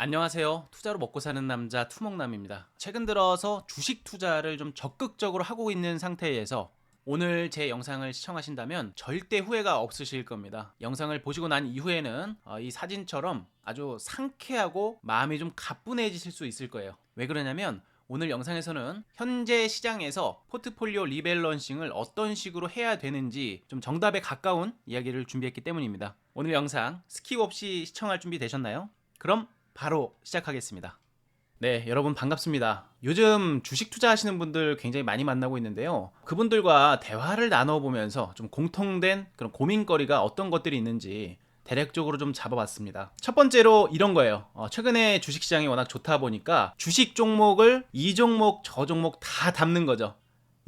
안녕하세요. 투자로 먹고 사는 남자 투목남입니다. 최근 들어서 주식 투자를 좀 적극적으로 하고 있는 상태에서 오늘 제 영상을 시청하신다면 절대 후회가 없으실 겁니다. 영상을 보시고 난 이후에는 이 사진처럼 아주 상쾌하고 마음이 좀 가뿐해지실 수 있을 거예요. 왜 그러냐면 오늘 영상에서는 현재 시장에서 포트폴리오 리밸런싱을 어떤 식으로 해야 되는지 좀 정답에 가까운 이야기를 준비했기 때문입니다. 오늘 영상 스킵 없이 시청할 준비 되셨나요? 그럼 바로 시작하겠습니다. 네, 여러분 반갑습니다. 요즘 주식 투자하시는 분들 굉장히 많이 만나고 있는데요. 그분들과 대화를 나눠보면서 좀 공통된 그런 고민거리가 어떤 것들이 있는지 대략적으로 좀 잡아봤습니다. 첫 번째로 이런 거예요. 최근에 주식시장이 워낙 좋다 보니까 주식 종목을 이 종목 저 종목 다 담는 거죠.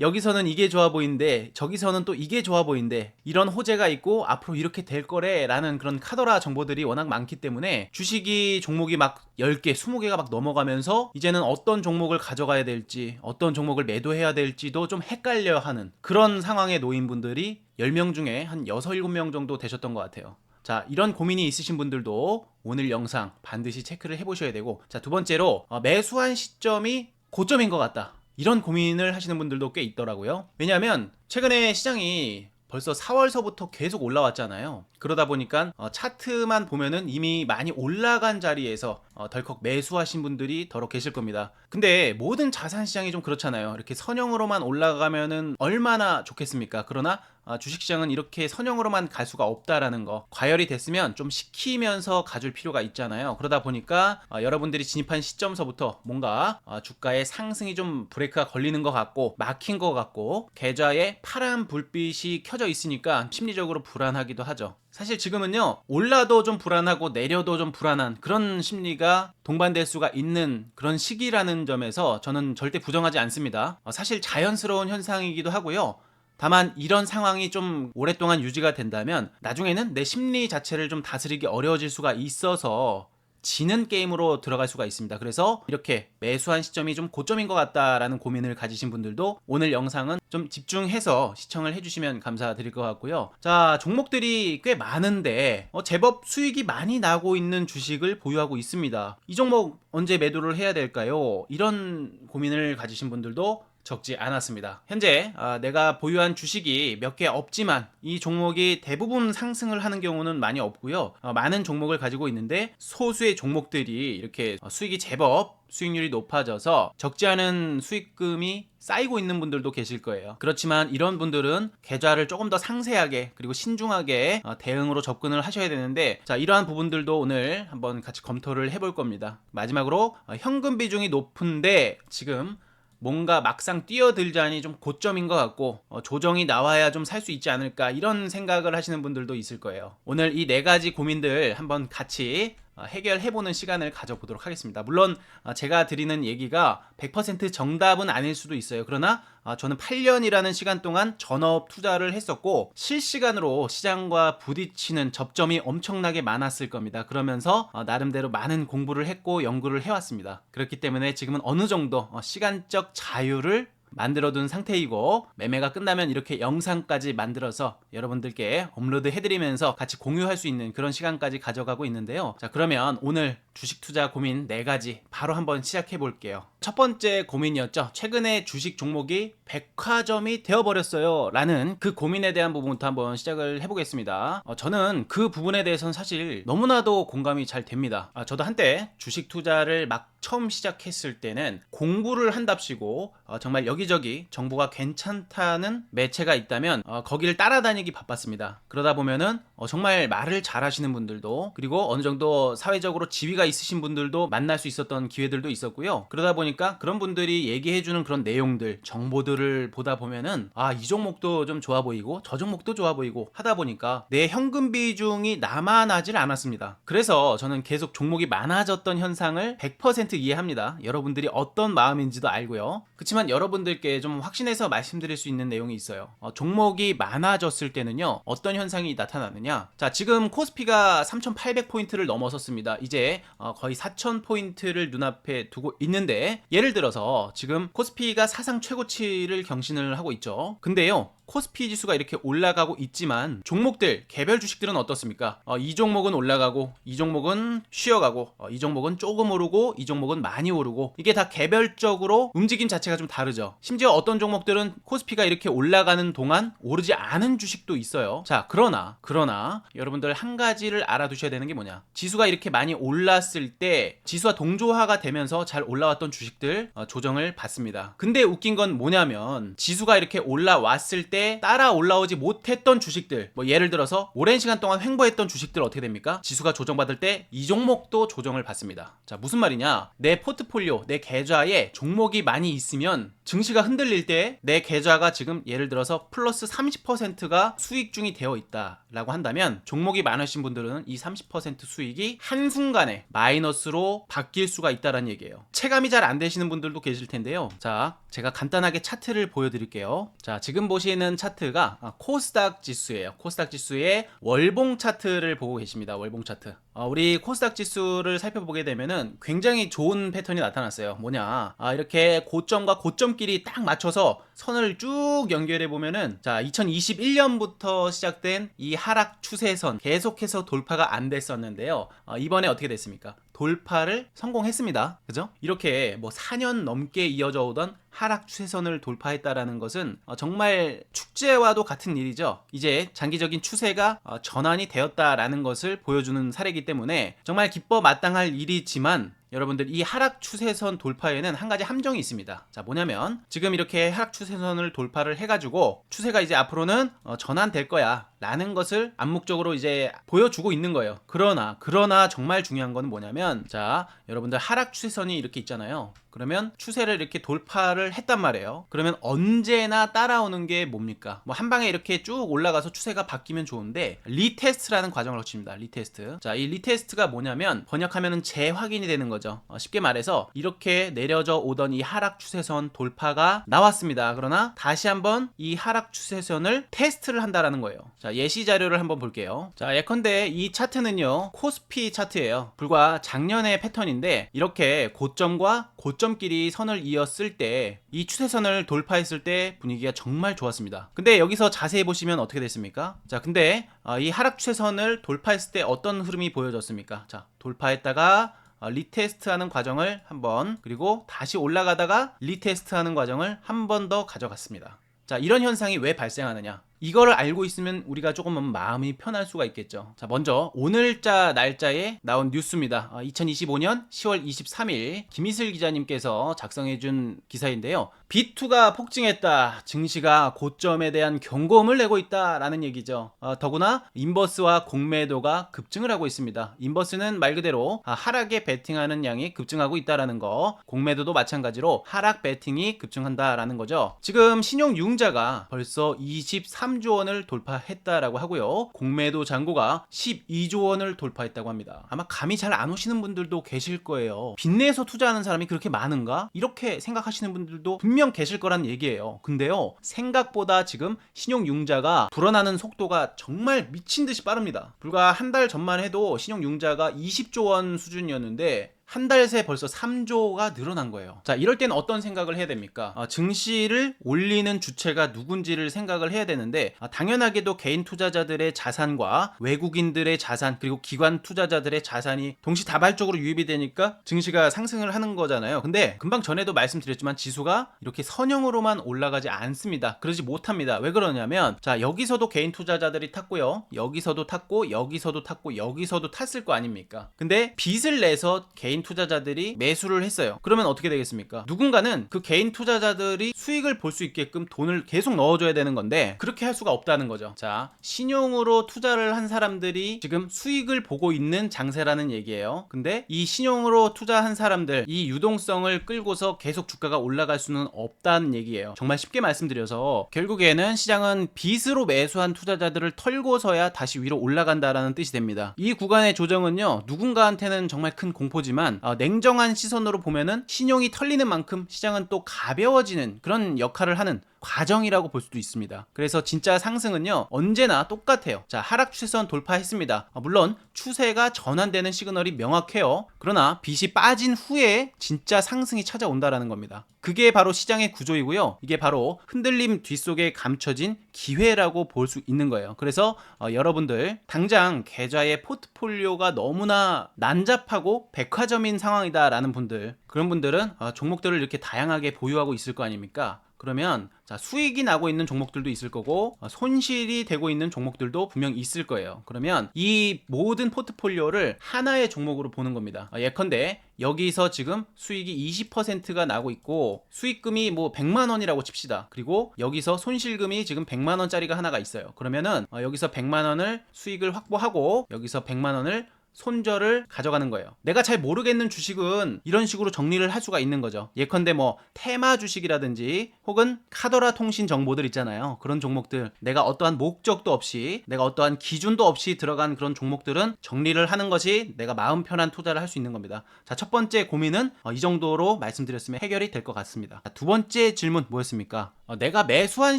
여기서는 이게 좋아 보이는데 저기서는 또 이게 좋아 보이는데 이런 호재가 있고 앞으로 이렇게 될 거래 라는 그런 카더라 정보들이 워낙 많기 때문에 주식이 종목이 막 10개, 20개가 막 넘어가면서 이제는 어떤 종목을 가져가야 될지 어떤 종목을 매도해야 될지도 좀 헷갈려 하는 그런 상황에 놓인 분들이 10명 중에 한 6, 7명 정도 되셨던 것 같아요. 자, 이런 고민이 있으신 분들도 오늘 영상 반드시 체크를 해보셔야 되고, 자, 두 번째로 매수한 시점이 고점인 것 같다, 이런 고민을 하시는 분들도 꽤 있더라고요. 왜냐하면 최근에 시장이 벌써 4월서부터 계속 올라왔잖아요. 그러다 보니까 차트만 보면은 이미 많이 올라간 자리에서 덜컥 매수하신 분들이 더러 계실 겁니다. 근데 모든 자산 시장이 좀 그렇잖아요. 이렇게 선형으로만 올라가면은 얼마나 좋겠습니까? 그러나 주식시장은 이렇게 선형으로만 갈 수가 없다라는 거, 과열이 됐으면 좀 식히면서 가줄 필요가 있잖아요. 그러다 보니까 여러분들이 진입한 시점서부터 뭔가 주가의 상승이 좀 브레이크가 걸리는 것 같고 막힌 것 같고 계좌에 파란 불빛이 켜져 있으니까 심리적으로 불안하기도 하죠. 사실 지금은요, 올라도 좀 불안하고 내려도 좀 불안한 그런 심리가 동반될 수가 있는 그런 시기라는 점에서 저는 절대 부정하지 않습니다. 사실 자연스러운 현상이기도 하고요. 다만 이런 상황이 좀 오랫동안 유지가 된다면 나중에는 내 심리 자체를 좀 다스리기 어려워질 수가 있어서 지는 게임으로 들어갈 수가 있습니다. 그래서 이렇게 매수한 시점이 좀 고점인 것 같다라는 고민을 가지신 분들도 오늘 영상은 좀 집중해서 시청을 해주시면 감사드릴 것 같고요. 자, 종목들이 꽤 많은데 제법 수익이 많이 나고 있는 주식을 보유하고 있습니다. 이 종목 언제 매도를 해야 될까요? 이런 고민을 가지신 분들도 적지 않았습니다. 현재 내가 보유한 주식이 몇 개 없지만 이 종목이 대부분 상승을 하는 경우는 많이 없고요. 많은 종목을 가지고 있는데 소수의 종목들이 이렇게 수익이 제법 수익률이 높아져서 적지 않은 수익금이 쌓이고 있는 분들도 계실 거예요. 그렇지만 이런 분들은 계좌를 조금 더 상세하게 그리고 신중하게 대응으로 접근을 하셔야 되는데, 자, 이러한 부분들도 오늘 한번 같이 검토를 해볼 겁니다. 마지막으로 현금 비중이 높은데 지금 뭔가 막상 뛰어들자니 좀 고점인 것 같고 조정이 나와야 좀 살 수 있지 않을까, 이런 생각을 하시는 분들도 있을 거예요. 오늘 이 네 가지 고민들 한번 같이 해결해보는 시간을 가져보도록 하겠습니다. 물론 제가 드리는 얘기가 100% 정답은 아닐 수도 있어요. 그러나 저는 8년이라는 시간 동안 전업 투자를 했었고 실시간으로 시장과 부딪히는 접점이 엄청나게 많았을 겁니다. 그러면서 나름대로 많은 공부를 했고 연구를 해왔습니다. 그렇기 때문에 지금은 어느 정도 시간적 자유를 만들어둔 상태이고, 매매가 끝나면 이렇게 영상까지 만들어서 여러분들께 업로드 해드리면서 같이 공유할 수 있는 그런 시간까지 가져가고 있는데요. 자, 그러면 오늘 주식 투자 고민 4가지 바로 한번 시작해 볼게요. 첫 번째 고민이었죠. 최근에 주식 종목이 백화점이 되어버렸어요 라는 그 고민에 대한 부분부터 한번 시작을 해보겠습니다. 저는 그 부분에 대해서는 사실 너무나도 공감이 잘 됩니다. 저도 한때 주식 투자를 막 처음 시작했을 때는 공부를 한답시고 정말 여기저기 정보가 괜찮다는 매체가 있다면 거기를 따라다니기 바빴습니다. 그러다 보면은 정말 말을 잘하시는 분들도, 그리고 어느 정도 사회적으로 지위가 있으신 분들도 만날 수 있었던 기회들도 있었고요. 그러다 보니까 그런 분들이 얘기해주는 그런 내용들, 정보들을 보다 보면은 이 종목도 좀 좋아 보이고 저 종목도 좋아 보이고 하다 보니까 내 현금 비중이 남아나질 않았습니다. 그래서 저는 계속 종목이 많아졌던 현상을 100% 이해합니다. 여러분들이 어떤 마음인지도 알고요. 그렇지만 여러분들 여러분들께 좀 확신해서 말씀드릴 수 있는 내용이 있어요. 종목이 많아졌을 때는요, 어떤 현상이 나타나느냐. 자, 지금 코스피가 3,800포인트를 넘어섰습니다. 이제 거의 4,000포인트를 눈앞에 두고 있는데, 예를 들어서 지금 코스피가 사상 최고치를 경신을 하고 있죠. 근데요, 코스피 지수가 이렇게 올라가고 있지만 종목들, 개별 주식들은 어떻습니까? 이 종목은 올라가고 이 종목은 쉬어가고 이 종목은 조금 오르고 이 종목은 많이 오르고, 이게 다 개별적으로 움직임 자체가 좀 다르죠. 심지어 어떤 종목들은 코스피가 이렇게 올라가는 동안 오르지 않은 주식도 있어요. 자, 그러나 여러분들 한 가지를 알아두셔야 되는 게 뭐냐, 지수가 이렇게 많이 올랐을 때 지수와 동조화가 되면서 잘 올라왔던 주식들 조정을 받습니다. 근데 웃긴 건 뭐냐면, 지수가 이렇게 올라왔을 때 따라 올라오지 못했던 주식들, 뭐 예를 들어서 오랜 시간 동안 횡보했던 주식들 어떻게 됩니까? 지수가 조정받을 때 이 종목도 조정을 받습니다. 자, 무슨 말이냐, 내 포트폴리오, 내 계좌에 종목이 많이 있으면 증시가 흔들릴 때 내 계좌가 지금 예를 들어서 플러스 30%가 수익 중이 되어 있다라고 한다면, 종목이 많으신 분들은 이 30% 수익이 한순간에 마이너스로 바뀔 수가 있다는 얘기예요. 체감이 잘 안 되시는 분들도 계실 텐데요. 자, 제가 간단하게 차트를 보여드릴게요. 자, 지금 보시는 차트가 코스닥 지수예요. 코스닥 지수의 월봉 차트를 보고 계십니다. 월봉 차트. 우리 코스닥 지수를 살펴보게 되면은 굉장히 좋은 패턴이 나타났어요. 뭐냐, 이렇게 고점과 고점끼리 딱 맞춰서 선을 쭉 연결해 보면은, 자, 2021년부터 시작된 이 하락 추세선 계속해서 돌파가 안 됐었는데요. 이번에 어떻게 됐습니까? 돌파를 성공했습니다. 그죠? 이렇게 뭐 4년 넘게 이어져 오던 하락 추세선을 돌파했다라는 것은 정말 축제와도 같은 일이죠. 이제 장기적인 추세가 전환이 되었다라는 것을 보여주는 사례이기 때문에 정말 기뻐 마땅할 일이지만, 여러분들 이 하락 추세선 돌파에는 한 가지 함정이 있습니다. 자, 뭐냐면 지금 이렇게 하락 추세선을 돌파를 해가지고 추세가 이제 앞으로는 전환될 거야 라는 것을 암묵적으로 이제 보여주고 있는 거예요. 그러나 정말 중요한 건 뭐냐면, 자, 여러분들 하락 추세선이 이렇게 있잖아요. 그러면 추세를 이렇게 돌파를 했단 말이에요. 그러면 언제나 따라오는 게 뭡니까? 뭐 한 방에 이렇게 쭉 올라가서 추세가 바뀌면 좋은데, 리테스트라는 과정을 거칩니다. 리테스트. 자, 이 리테스트가 뭐냐면 번역하면은 재확인이 되는 거죠. 쉽게 말해서 이렇게 내려져 오던 이 하락 추세선 돌파가 나왔습니다. 그러나 다시 한번 이 하락 추세선을 테스트를 한다라는 거예요. 자, 예시 자료를 한번 볼게요. 자, 예컨대 이 차트는요, 코스피 차트예요. 불과 작년의 패턴인데, 이렇게 고점과 고점끼리 선을 이었을 때, 이 추세선을 돌파했을 때 분위기가 정말 좋았습니다. 근데 여기서 자세히 보시면 어떻게 됐습니까? 자, 근데 이 하락 추세선을 돌파했을 때 어떤 흐름이 보여졌습니까? 자, 돌파했다가 리테스트하는 과정을 한번, 그리고 다시 올라가다가 리테스트하는 과정을 한 번 더 가져갔습니다. 자, 이런 현상이 왜 발생하느냐, 이거를 알고 있으면 우리가 조금은 마음이 편할 수가 있겠죠. 자, 먼저 오늘자 날짜에 나온 뉴스입니다. 2025년 10월 23일 김희슬 기자님께서 작성해준 기사인데요. B2가 폭증했다, 증시가 고점에 대한 경고음을 내고 있다라는 얘기죠. 더구나 인버스와 공매도가 급증을 하고 있습니다. 인버스는 말 그대로 하락에 베팅하는 양이 급증하고 있다라는 거, 공매도도 마찬가지로 하락 베팅이 급증한다라는 거죠. 지금 신용융자가 벌써 23조 원을 돌파했다라고 하고요. 공매도 잔고가 12조 원을 돌파했다고 합니다. 아마 감이 잘 안 오시는 분들도 계실 거예요. 빚내서 투자하는 사람이 그렇게 많은가? 이렇게 생각하시는 분들도 분명 계실 거란 얘기예요. 근데요, 생각보다 지금 신용융자가 불어나는 속도가 정말 미친 듯이 빠릅니다. 불과 한 달 전만 해도 신용융자가 20조 원 수준이었는데 한 달 새 벌써 3조가 늘어난 거예요. 자, 이럴 때는 어떤 생각을 해야 됩니까? 증시를 올리는 주체가 누군지를 생각을 해야 되는데, 당연하게도 개인 투자자들의 자산과 외국인들의 자산, 그리고 기관 투자자들의 자산이 동시다발적으로 유입이 되니까 증시가 상승을 하는 거잖아요. 근데 금방 전에도 말씀드렸지만 지수가 이렇게 선형으로만 올라가지 않습니다. 그러지 못합니다. 왜 그러냐면, 자, 여기서도 개인 투자자들이 탔고요, 여기서도 탔고, 여기서도 탔고, 여기서도 탔을 거 아닙니까? 근데 빚을 내서 개인 투자자들이 매수를 했어요. 그러면 어떻게 되겠습니까? 누군가는 그 개인 투자자들이 수익을 볼 수 있게끔 돈을 계속 넣어줘야 되는 건데, 그렇게 할 수가 없다는 거죠. 자, 신용으로 투자를 한 사람들이 지금 수익을 보고 있는 장세라는 얘기예요. 근데 이 신용으로 투자한 사람들, 이 유동성을 끌고서 계속 주가가 올라갈 수는 없다는 얘기예요. 정말 쉽게 말씀드려서 결국에는 시장은 빚으로 매수한 투자자들을 털고서야 다시 위로 올라간다라는 뜻이 됩니다. 이 구간의 조정은요, 누군가한테는 정말 큰 공포지만 있지만 냉정한 시선으로 보면은 신용이 털리는 만큼 시장은 또 가벼워지는 그런 역할을 하는 과정이라고 볼 수도 있습니다. 그래서 진짜 상승은요 언제나 똑같아요. 자, 하락 추세선 돌파했습니다. 물론 추세가 전환되는 시그널이 명확해요. 그러나 빛이 빠진 후에 진짜 상승이 찾아온다라는 겁니다. 그게 바로 시장의 구조이고요. 이게 바로 흔들림 뒷속에 감춰진 기회라고 볼 수 있는 거예요. 그래서 여러분들 당장 계좌의 포트폴리오가 너무나 난잡하고 백화점인 상황이다라는 분들, 그런 분들은 종목들을 이렇게 다양하게 보유하고 있을 거 아닙니까? 그러면 자, 수익이 나고 있는 종목들도 있을 거고 손실이 되고 있는 종목들도 분명 있을 거예요. 그러면 이 모든 포트폴리오를 하나의 종목으로 보는 겁니다. 예컨대 여기서 지금 수익이 20%가 나고 있고 수익금이 뭐 100만 원이라고 칩시다. 그리고 여기서 손실금이 지금 100만 원짜리가 하나가 있어요. 그러면은 여기서 100만 원을 수익을 확보하고 여기서 100만 원을 손절을 가져가는 거예요. 내가 잘 모르겠는 주식은 이런 식으로 정리를 할 수가 있는 거죠. 예컨대 뭐 테마 주식이라든지 혹은 카더라 통신 정보들 있잖아요. 그런 종목들, 내가 어떠한 목적도 없이, 내가 어떠한 기준도 없이 들어간 그런 종목들은 정리를 하는 것이 내가 마음 편한 투자를 할 수 있는 겁니다. 자, 첫 번째 고민은 이 정도로 말씀드렸으면 해결이 될 것 같습니다. 자, 두 번째 질문 뭐였습니까? 내가 매수한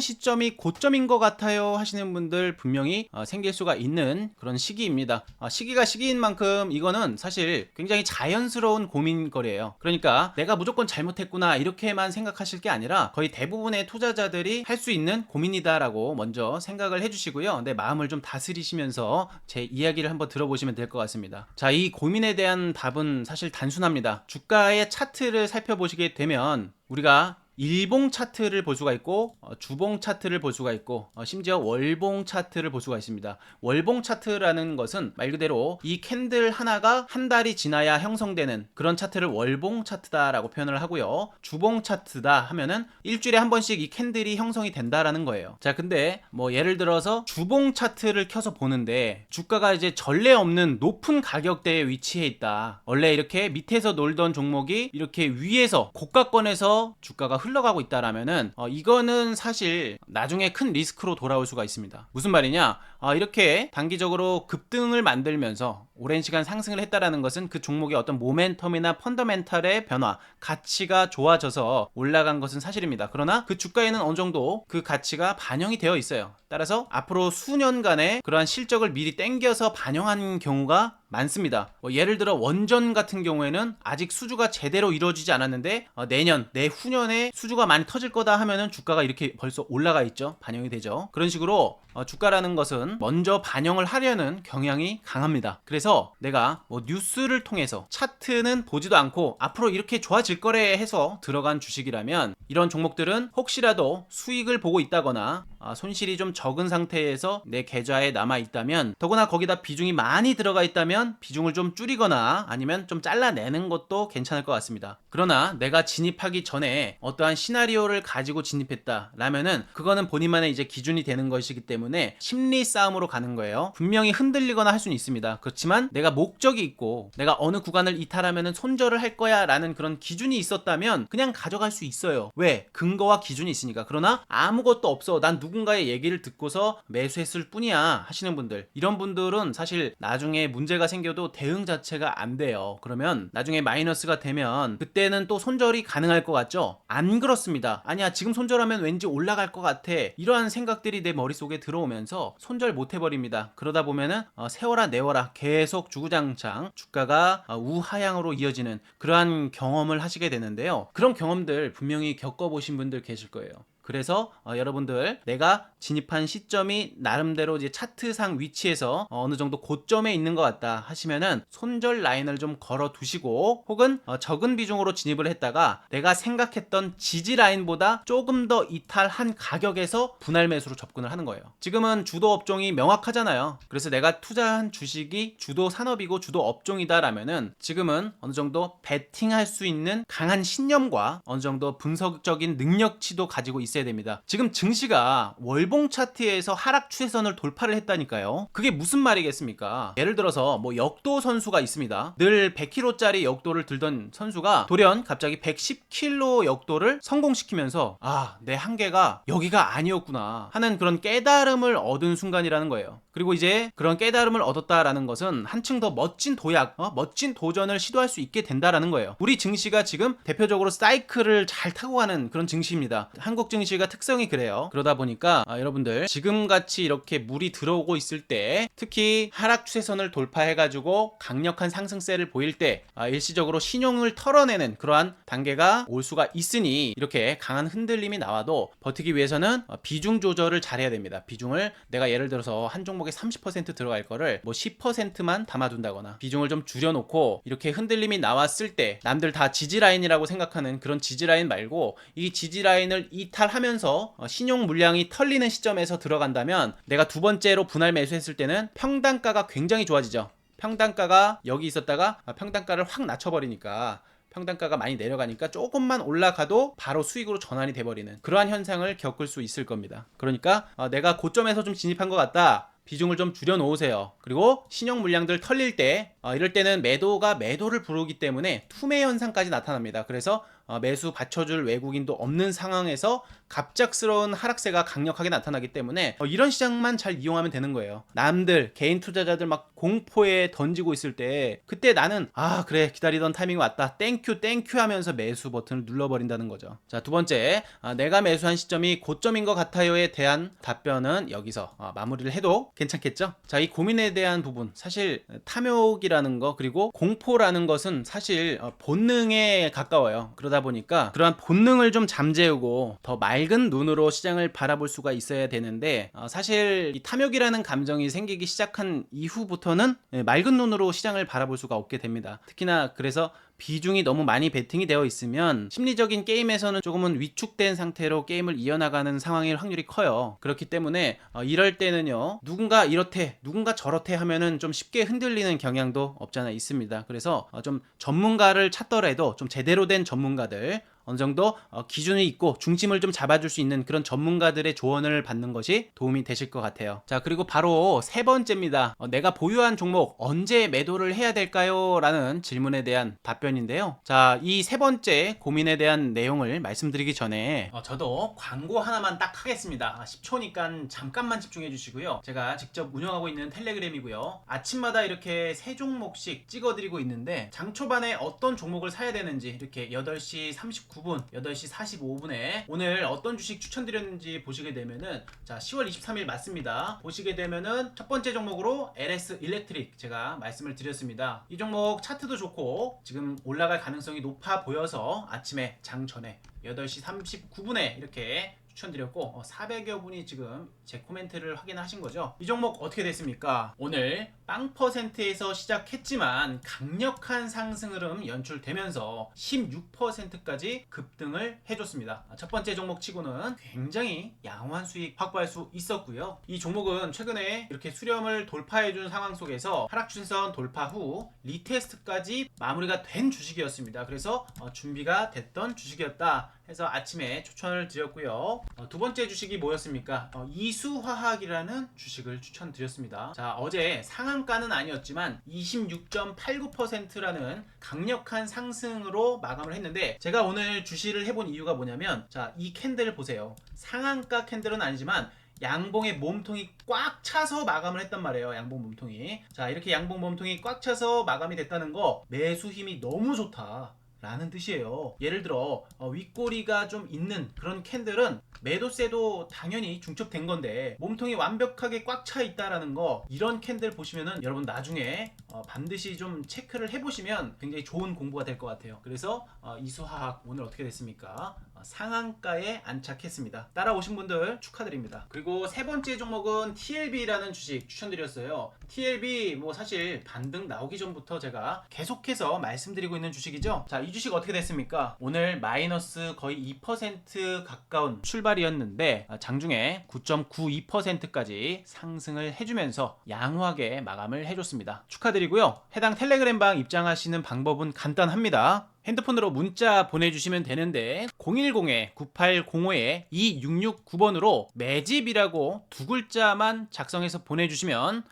시점이 고점인 것 같아요 하시는 분들 분명히 생길 수가 있는 그런 시기입니다. 시기가 시기인 만큼 이거는 사실 굉장히 자연스러운 고민거리예요. 그러니까 내가 무조건 잘못했구나 이렇게만 생각하실 게 아니라 거의 대부분의 투자자들이 할 수 있는 고민이다라고 먼저 생각을 해주시고요. 내 마음을 좀 다스리시면서 제 이야기를 한번 들어보시면 될 것 같습니다. 자, 이 고민에 대한 답은 사실 단순합니다. 주가의 차트를 살펴보시게 되면 우리가 일봉 차트를 볼 수가 있고 주봉 차트를 볼 수가 있고 심지어 월봉 차트를 볼 수가 있습니다. 월봉 차트라는 것은 말 그대로 이 캔들 하나가 한 달이 지나야 형성되는 그런 차트를 월봉 차트다라고 표현을 하고요. 주봉 차트다 하면은 일주일에 한 번씩 이 캔들이 형성이 된다라는 거예요. 자, 근데 뭐 예를 들어서 주봉 차트를 켜서 보는데 주가가 이제 전례 없는 높은 가격대에 위치해 있다. 원래 이렇게 밑에서 놀던 종목이 이렇게 위에서 고가권에서 주가가 흘러가고 있다라면은 이거는 사실 나중에 큰 리스크로 돌아올 수가 있습니다. 무슨 말이냐? 이렇게 단기적으로 급등을 만들면서 오랜 시간 상승을 했다라는 것은 그 종목의 어떤 모멘텀이나 펀더멘탈의 변화, 가치가 좋아져서 올라간 것은 사실입니다. 그러나 그 주가에는 어느 정도 그 가치가 반영이 되어 있어요. 따라서 앞으로 수년간의 그러한 실적을 미리 땡겨서 반영한 경우가 많습니다. 예를 들어 원전 같은 경우에는 아직 수주가 제대로 이루어지지 않았는데 내년, 내후년에 수주가 많이 터질 거다 하면은 주가가 이렇게 벌써 올라가 있죠. 반영이 되죠. 그런 식으로 주가라는 것은 먼저 반영을 하려는 경향이 강합니다. 그래서 내가 뭐 뉴스를 통해서 차트는 보지도 않고 앞으로 이렇게 좋아질 거래 해서 들어간 주식이라면 이런 종목들은 혹시라도 수익을 보고 있다거나 손실이 좀 적은 상태에서 내 계좌에 남아 있다면, 더구나 거기다 비중이 많이 들어가 있다면 비중을 좀 줄이거나 아니면 좀 잘라내는 것도 괜찮을 것 같습니다. 그러나 내가 진입하기 전에 어떠한 시나리오를 가지고 진입했다 라면은 그거는 본인만의 이제 기준이 되는 것이기 때문에 심리 싸움으로 가는 거예요. 분명히 흔들리거나 할 수는 있습니다. 그렇지만 내가 목적이 있고 내가 어느 구간을 이탈하면은 손절을 할 거야 라는 그런 기준이 있었다면 그냥 가져갈 수 있어요. 왜? 근거와 기준이 있으니까. 그러나 아무것도 없어, 난 누군가의 얘기를 듣고서 매수했을 뿐이야 하시는 분들, 이런 분들은 사실 나중에 문제가 생겨도 대응 자체가 안 돼요. 그러면 나중에 마이너스가 되면 그때는 또 손절이 가능할 것 같죠? 안 그렇습니다. 아니야, 지금 손절하면 왠지 올라갈 것 같아, 이러한 생각들이 내 머릿속에 들어오면서 손절 못 해버립니다. 그러다 보면은 세워라 내워라 계속 주구장창 주가가 우하향으로 이어지는 그러한 경험을 하시게 되는데요. 그런 경험들 분명히 겪어보신 분들 계실 거예요. 그래서 여러분들 내가 진입한 시점이 나름대로 이제 차트상 위치에서 어느 정도 고점에 있는 것 같다 하시면은 손절 라인을 좀 걸어 두시고, 혹은 적은 비중으로 진입을 했다가 내가 생각했던 지지 라인보다 조금 더 이탈한 가격에서 분할 매수로 접근을 하는 거예요. 지금은 주도 업종이 명확하잖아요. 그래서 내가 투자한 주식이 주도 산업이고 주도 업종이다 라면은 지금은 어느 정도 베팅할 수 있는 강한 신념과 어느 정도 분석적인 능력치도 가지고 있어야 있어야 됩니다. 지금 증시가 월봉 차트에서 하락 추세선을 돌파를 했다니까요. 그게 무슨 말이겠습니까? 예를 들어서 뭐 역도 선수가 있습니다. 늘 100kg짜리 역도를 들던 선수가 돌연 갑자기 110kg 역도를 성공시키면서 내 한계가 여기가 아니었구나 하는 그런 깨달음을 얻은 순간이라는 거예요. 그리고 이제 그런 깨달음을 얻었다라는 것은 한층 더 멋진 도약, 멋진 도전을 시도할 수 있게 된다라는 거예요. 우리 증시가 지금 대표적으로 사이클을 잘 타고 가는 그런 증시입니다. 한국 증시가 특성이 그래요. 그러다 보니까 여러분들 지금같이 이렇게 물이 들어오고 있을 때, 특히 하락 추세선을 돌파해가지고 강력한 상승세를 보일 때 일시적으로 신용을 털어내는 그러한 단계가 올 수가 있으니, 이렇게 강한 흔들림이 나와도 버티기 위해서는 비중 조절을 잘해야 됩니다. 비중을 내가 예를 들어서 한 종목에 30% 들어갈 거를 뭐 10%만 담아둔다거나 비중을 좀 줄여놓고, 이렇게 흔들림이 나왔을 때 남들 다 지지라인이라고 생각하는 그런 지지라인 말고 이 지지라인을 이탈하면서 신용 물량이 털리는 시점에서 들어간다면, 내가 두 번째로 분할 매수했을 때는 평단가가 굉장히 좋아지죠. 평단가가 여기 있었다가 평단가를 확 낮춰버리니까, 평단가가 많이 내려가니까 조금만 올라가도 바로 수익으로 전환이 돼버리는 그러한 현상을 겪을 수 있을 겁니다. 그러니까 내가 고점에서 좀 진입한 것 같다, 비중을 좀 줄여 놓으세요. 그리고 신용 물량들 털릴 때 이럴 때는 매도가 매도를 부르기 때문에 투매 현상까지 나타납니다. 그래서 매수 받쳐줄 외국인도 없는 상황에서 갑작스러운 하락세가 강력하게 나타나기 때문에 이런 시장만 잘 이용하면 되는 거예요. 남들 개인 투자자들 막 공포에 던지고 있을 때, 그때 나는 그래, 기다리던 타이밍이 왔다, 땡큐 하면서 매수 버튼을 눌러버린다는 거죠. 자, 두 번째, 내가 매수한 시점이 고점인 것 같아요에 대한 답변은 여기서 마무리를 해도 괜찮겠죠? 자, 이 고민에 대한 부분, 사실 탐욕이라는 거, 그리고 공포라는 것은 사실 본능에 가까워요. 그러다 보니까 그러한 본능을 좀 잠재우고 더 맑은 눈으로 시장을 바라볼 수가 있어야 되는데, 사실 이 탐욕이라는 감정이 생기기 시작한 이후부터는 맑은 눈으로 시장을 바라볼 수가 없게 됩니다. 특히나 그래서 비중이 너무 많이 베팅이 되어 있으면 심리적인 게임에서는 조금은 위축된 상태로 게임을 이어나가는 상황일 확률이 커요. 그렇기 때문에 이럴 때는요, 누군가 이렇대 누군가 저렇대 하면은 좀 쉽게 흔들리는 경향도 없잖아 있습니다. 그래서 좀 전문가를 찾더라도 좀 제대로 된 전문가들, 어느 정도 기준이 있고 중심을 좀 잡아줄 수 있는 그런 전문가들의 조언을 받는 것이 도움이 되실 것 같아요. 자, 그리고 바로 세 번째입니다. 내가 보유한 종목 언제 매도를 해야 될까요? 라는 질문에 대한 답변인데요. 자, 이 세 번째 고민에 대한 내용을 말씀드리기 전에 저도 광고 하나만 딱 하겠습니다. 10초니까 잠깐만 집중해 주시고요. 제가 직접 운영하고 있는 텔레그램이고요. 아침마다 이렇게 세 종목씩 찍어드리고 있는데, 장 초반에 어떤 종목을 사야 되는지 이렇게 8시 39분, 8시 45분에 오늘 어떤 주식 추천드렸는지 보시게 되면은, 자, 10월 23일 맞습니다. 보시게 되면은 첫 번째 종목으로 LS 일렉트릭 제가 말씀을 드렸습니다. 이 종목 차트도 좋고 지금 올라갈 가능성이 높아 보여서 아침에 장 전에 8시 39분에 이렇게 추천드렸고 400여 분이 지금 제 코멘트를 확인하신 거죠. 이 종목 어떻게 됐습니까? 오늘 빵 퍼센트에서 시작했지만 강력한 상승 흐름 연출되면서 16%까지 급등을 해줬습니다. 첫 번째 종목 치고는 굉장히 양호한 수익 확보할 수 있었고요. 이 종목은 최근에 이렇게 수렴을 돌파해준 상황 속에서 하락 추세선 돌파 후 리테스트까지 마무리가 된 주식이었습니다. 그래서 준비가 됐던 주식이었다 해서 아침에 추천을 드렸고요. 두 번째 주식이 뭐였습니까? 이수화학이라는 주식을 추천드렸습니다. 자, 어제 상한가는 아니었지만 26.89%라는 강력한 상승으로 마감을 했는데, 제가 오늘 주시를 해본 이유가 뭐냐면, 자, 이 캔들을 보세요. 상한가 캔들은 아니지만 양봉의 몸통이 꽉 차서 마감을 했단 말이에요. 양봉 몸통이. 자, 이렇게 양봉 몸통이 꽉 차서 마감이 됐다는 거, 매수 힘이 너무 좋다 라는 뜻이에요. 예를 들어 윗꼬리가 좀 있는 그런 캔들은 매도세도 당연히 중첩된 건데, 몸통이 완벽하게 꽉 차 있다라는 거, 이런 캔들 보시면은 여러분 나중에 반드시 좀 체크를 해보시면 굉장히 좋은 공부가 될 것 같아요. 그래서 이수화학 오늘 어떻게 됐습니까? 상한가에 안착했습니다. 따라오신 분들 축하드립니다. 그리고 세 번째 종목은 TLB라는 주식 추천드렸어요. TLB 뭐 사실 반등 나오기 전부터 제가 계속해서 말씀드리고 있는 주식이죠. 자, 이 주식 어떻게 됐습니까? 오늘 마이너스 거의 2% 가까운 출발이었는데 장중에 9.92%까지 상승을 해주면서 양호하게 마감을 해줬습니다. 축하드리고 말씀드리고요. 해당 텔레그램방 입장하시는 방법은 간단합니다. 핸드폰으로 문자 보내주시면 되는데 010-9805-2669번으로 매집이라고 두 글자만 작성해서 보내주시면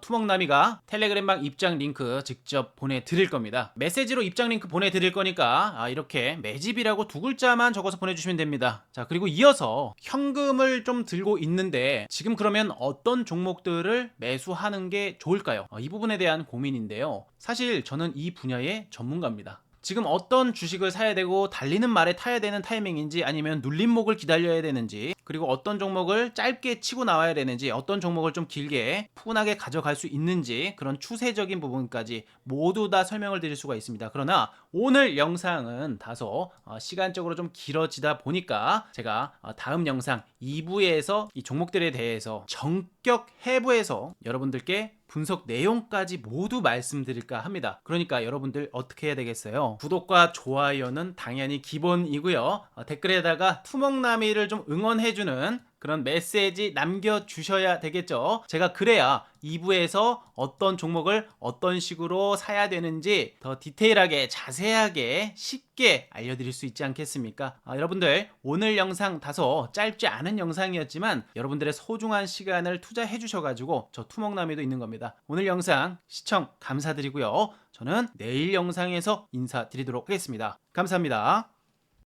투먹남이가 텔레그램방 입장 링크 직접 보내드릴 겁니다. 메시지로 입장 링크 보내드릴 거니까 이렇게 매집이라고 두 글자만 적어서 보내주시면 됩니다. 자, 그리고 이어서 현금을 좀 들고 있는데 지금 그러면 어떤 종목들을 매수하는 게 좋을까요? 이 부분에 대한 고민인데요. 사실 저는 이 분야의 전문가입니다. 지금 어떤 주식을 사야 되고 달리는 말에 타야 되는 타이밍인지 아니면 눌림목을 기다려야 되는지, 그리고 어떤 종목을 짧게 치고 나와야 되는지, 어떤 종목을 좀 길게 푸근하게 가져갈 수 있는지, 그런 추세적인 부분까지 모두 다 설명을 드릴 수가 있습니다. 그러나 오늘 영상은 다소 시간적으로 좀 길어지다 보니까 제가 다음 영상 2부에서 이 종목들에 대해서 전격 해부해서 여러분들께 분석 내용까지 모두 말씀드릴까 합니다. 그러니까 여러분들 어떻게 해야 되겠어요? 구독과 좋아요는 당연히 기본이고요. 댓글에다가 투먹남이를 좀 응원해주는 그런 메시지 남겨주셔야 되겠죠. 제가 그래야 2부에서 어떤 종목을 어떤 식으로 사야 되는지 더 디테일하게 자세하게 쉽게 알려드릴 수 있지 않겠습니까? 여러분들 오늘 영상 다소 짧지 않은 영상이었지만 여러분들의 소중한 시간을 투자해 주셔가지고 저 투먹남이도 있는 겁니다. 오늘 영상 시청 감사드리고요. 저는 내일 영상에서 인사드리도록 하겠습니다. 감사합니다.